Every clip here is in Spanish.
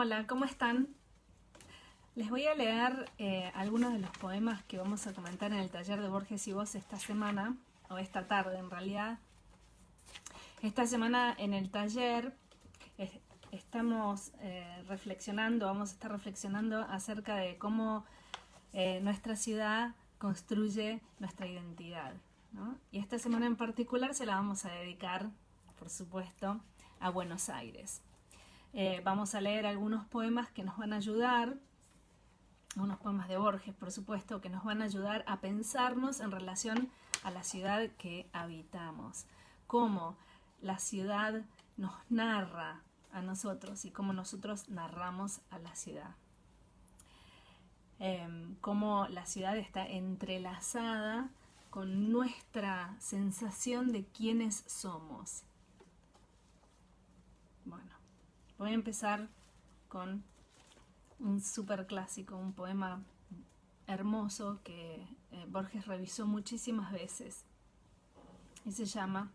Hola, ¿cómo están? Les voy a leer algunos de los poemas que vamos a comentar en el taller de Borges y Vos esta semana, o esta tarde en realidad. Esta semana en el taller estamos reflexionando, vamos a estar reflexionando acerca de cómo nuestra ciudad construye nuestra identidad, ¿no? Y esta semana en particular se la vamos a dedicar, por supuesto, a Buenos Aires. Vamos a leer algunos poemas que nos van a ayudar, unos poemas de Borges, por supuesto, que nos van a ayudar a pensarnos en relación a la ciudad que habitamos, cómo la ciudad nos narra a nosotros y cómo nosotros narramos a la ciudad. Cómo la ciudad está entrelazada con nuestra sensación de quiénes somos. Bueno, voy a empezar con un súper clásico, un poema hermoso que Borges revisó muchísimas veces y se llama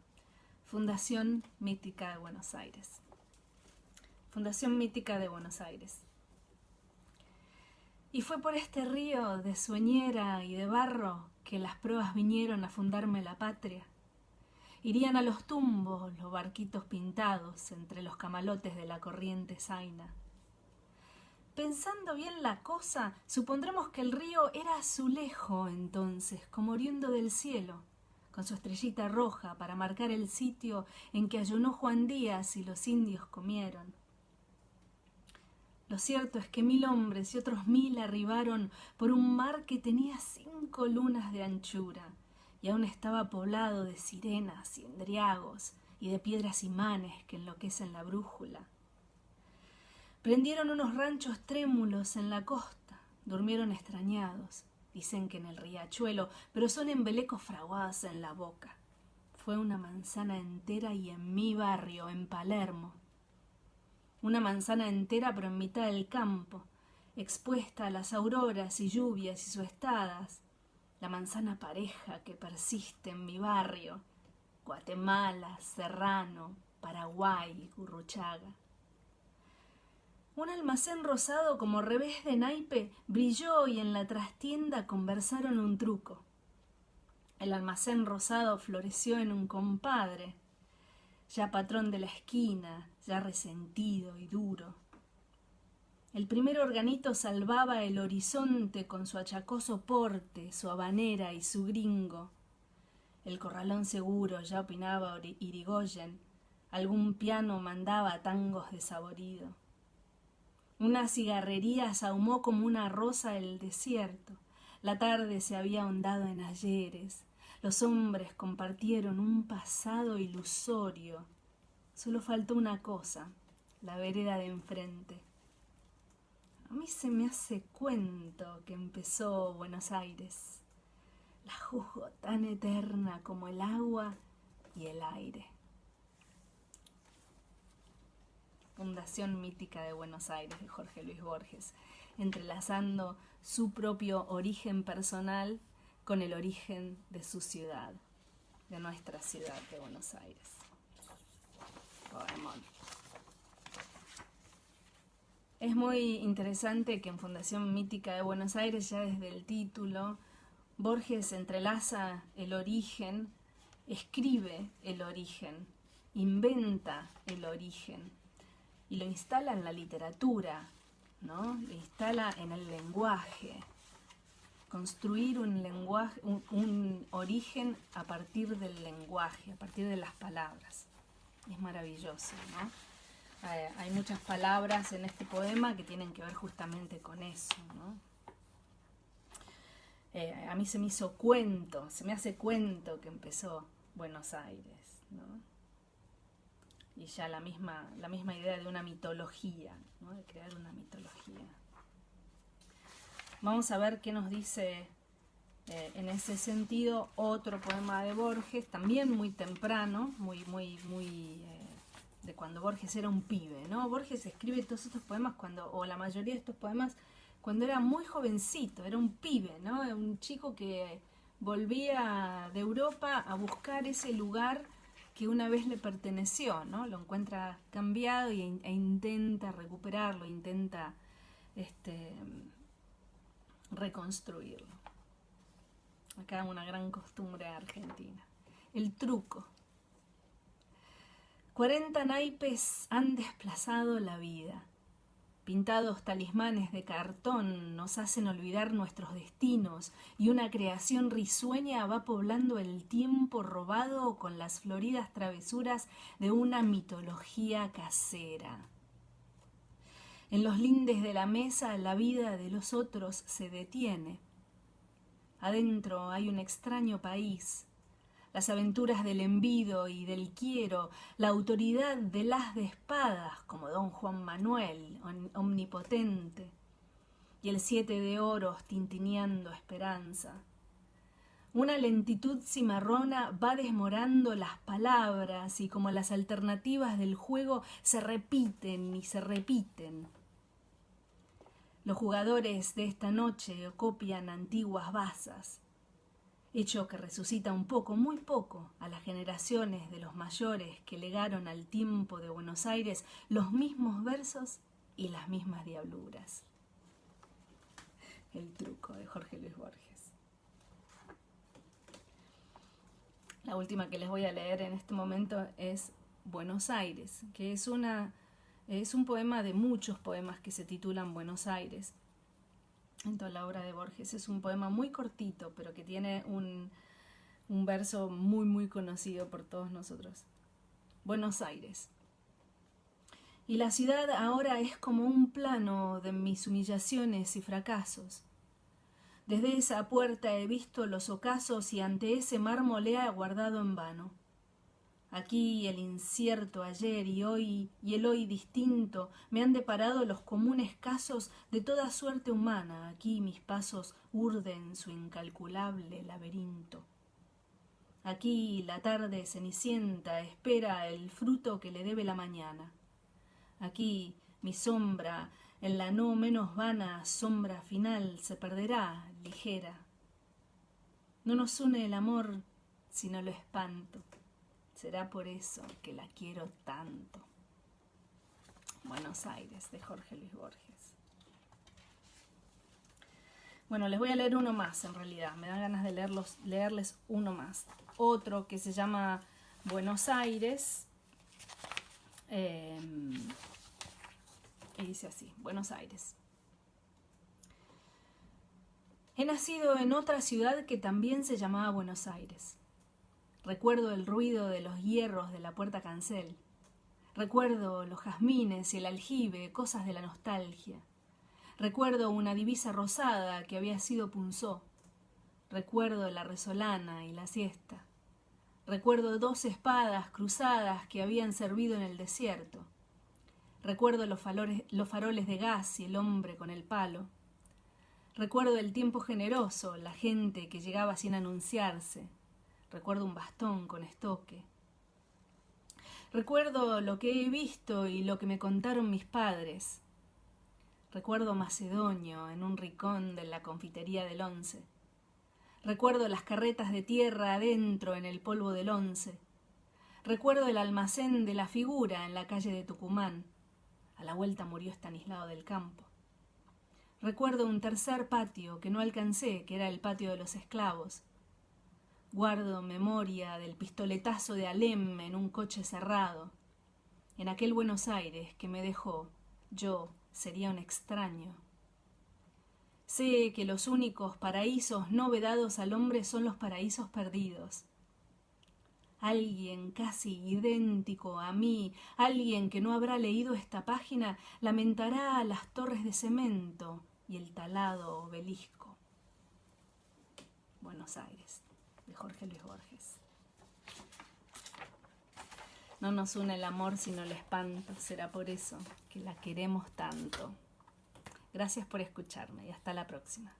Fundación Mítica de Buenos Aires. Fundación Mítica de Buenos Aires. Y fue por este río de sueñera y de barro que las proas vinieron a fundarme la patria. Irían a los tumbos los barquitos pintados entre los camalotes de la corriente zaina. Pensando bien la cosa, supondremos que el río era azulejo entonces, como oriundo del cielo, con su estrellita roja para marcar el sitio en que ayunó Juan Díaz y los indios comieron. Lo cierto es que 1000 hombres y otros 1000 arribaron por un mar que tenía 5 lunas de anchura y aún estaba poblado de sirenas y endriagos y de piedras imanes que enloquecen la brújula. Prendieron unos ranchos trémulos en la costa, durmieron extrañados, dicen que en el riachuelo, pero son embelecos fraguados en la boca. Fue una manzana entera y en mi barrio, en Palermo. Una manzana entera pero en mitad del campo, expuesta a las auroras y lluvias y suestadas. La manzana pareja que persiste en mi barrio, Guatemala, Serrano, Paraguay, Gurruchaga. Un almacén rosado como revés de naipe brilló y en la trastienda conversaron un truco. El almacén rosado floreció en un compadre, ya patrón de la esquina, ya resentido y duro. El primer organito salvaba el horizonte con su achacoso porte, su habanera y su gringo. El corralón seguro ya opinaba Irigoyen, algún piano mandaba tangos de saborido. Una cigarrería sahumó como una rosa el desierto. La tarde se había ahondado en ayeres. Los hombres compartieron un pasado ilusorio. Solo faltó una cosa, la vereda de enfrente. A mí se me hace cuento que empezó Buenos Aires. La juzgo tan eterna como el agua y el aire. Fundación Mítica de Buenos Aires de Jorge Luis Borges, entrelazando su propio origen personal con el origen de su ciudad, de nuestra ciudad de Buenos Aires. Poemón. Es muy interesante que en Fundación Mítica de Buenos Aires, ya desde el título, Borges entrelaza el origen, escribe el origen, inventa el origen y lo instala en la literatura, ¿no? Lo instala en el lenguaje. Construir un lenguaje, un origen a partir del lenguaje, a partir de las palabras. Es maravilloso, ¿no? Hay muchas palabras en este poema que tienen que ver justamente con eso, ¿no? A mí se me hizo cuento, se me hace cuento que empezó Buenos Aires, ¿no? Y ya la misma idea de una mitología, ¿no? De crear una mitología. Vamos a ver qué nos dice en ese sentido otro poema de Borges, también muy temprano, muy de cuando Borges era un pibe, ¿no? Borges escribe todos estos poemas o la mayoría de estos poemas cuando era muy jovencito, era un pibe, ¿no? Un chico que volvía de Europa a buscar ese lugar que una vez le perteneció, ¿no? Lo encuentra cambiado e intenta recuperarlo, intenta reconstruirlo. Acá una gran costumbre argentina. El truco. 40 naipes han desplazado la vida. Pintados talismanes de cartón nos hacen olvidar nuestros destinos y una creación risueña va poblando el tiempo robado con las floridas travesuras de una mitología casera. En los lindes de la mesa la vida de los otros se detiene. Adentro hay un extraño país, las aventuras del envido y del quiero, la autoridad del as de espadas, como don Juan Manuel, omnipotente, y el 7 de oros tintineando esperanza. Una lentitud cimarrona va desmorando las palabras y como las alternativas del juego se repiten y se repiten. Los jugadores de esta noche copian antiguas bazas, hecho que resucita un poco, muy poco, a las generaciones de los mayores que legaron al tiempo de Buenos Aires los mismos versos y las mismas diabluras. El truco de Jorge Luis Borges. La última que les voy a leer en este momento es Buenos Aires, que es un poema de muchos poemas que se titulan Buenos Aires. En toda la obra de Borges es un poema muy cortito, pero que tiene un verso muy, muy conocido por todos nosotros. Buenos Aires. Y la ciudad ahora es como un plano de mis humillaciones y fracasos. Desde esa puerta he visto los ocasos y ante ese mármol he aguardado en vano. Aquí el incierto ayer y el hoy distinto me han deparado los comunes casos de toda suerte humana. Aquí mis pasos urden su incalculable laberinto. Aquí la tarde cenicienta espera el fruto que le debe la mañana. Aquí mi sombra, en la no menos vana sombra final, se perderá ligera. No nos une el amor, sino lo espanto. Será por eso que la quiero tanto. Buenos Aires, de Jorge Luis Borges. Bueno, les voy a leer uno más en realidad. Me da ganas de leerles uno más. Otro que se llama Buenos Aires. Y dice así, Buenos Aires. He nacido en otra ciudad que también se llamaba Buenos Aires. Recuerdo el ruido de los hierros de la puerta cancel. Recuerdo los jazmines y el aljibe, cosas de la nostalgia. Recuerdo una divisa rosada que había sido punzó. Recuerdo la resolana y la siesta. Recuerdo 2 espadas cruzadas que habían servido en el desierto. Recuerdo los faroles de gas y el hombre con el palo. Recuerdo el tiempo generoso, la gente que llegaba sin anunciarse. Recuerdo un bastón con estoque. Recuerdo lo que he visto y lo que me contaron mis padres. Recuerdo Macedonio en un rincón de la confitería del 11. Recuerdo las carretas de tierra adentro en el polvo del 11. Recuerdo el almacén de la Figura en la calle de Tucumán. A la vuelta murió Estanislao del Campo. Recuerdo un tercer patio que no alcancé, que era el patio de los esclavos. Guardo memoria del pistoletazo de Alem en un coche cerrado. En aquel Buenos Aires que me dejó, yo sería un extraño. Sé que los únicos paraísos no vedados al hombre son los paraísos perdidos. Alguien casi idéntico a mí, alguien que no habrá leído esta página, lamentará las torres de cemento y el talado obelisco. Buenos Aires, de Jorge Luis Borges. No nos une el amor sino el espanto, será por eso que la queremos tanto. Gracias por escucharme y hasta la próxima.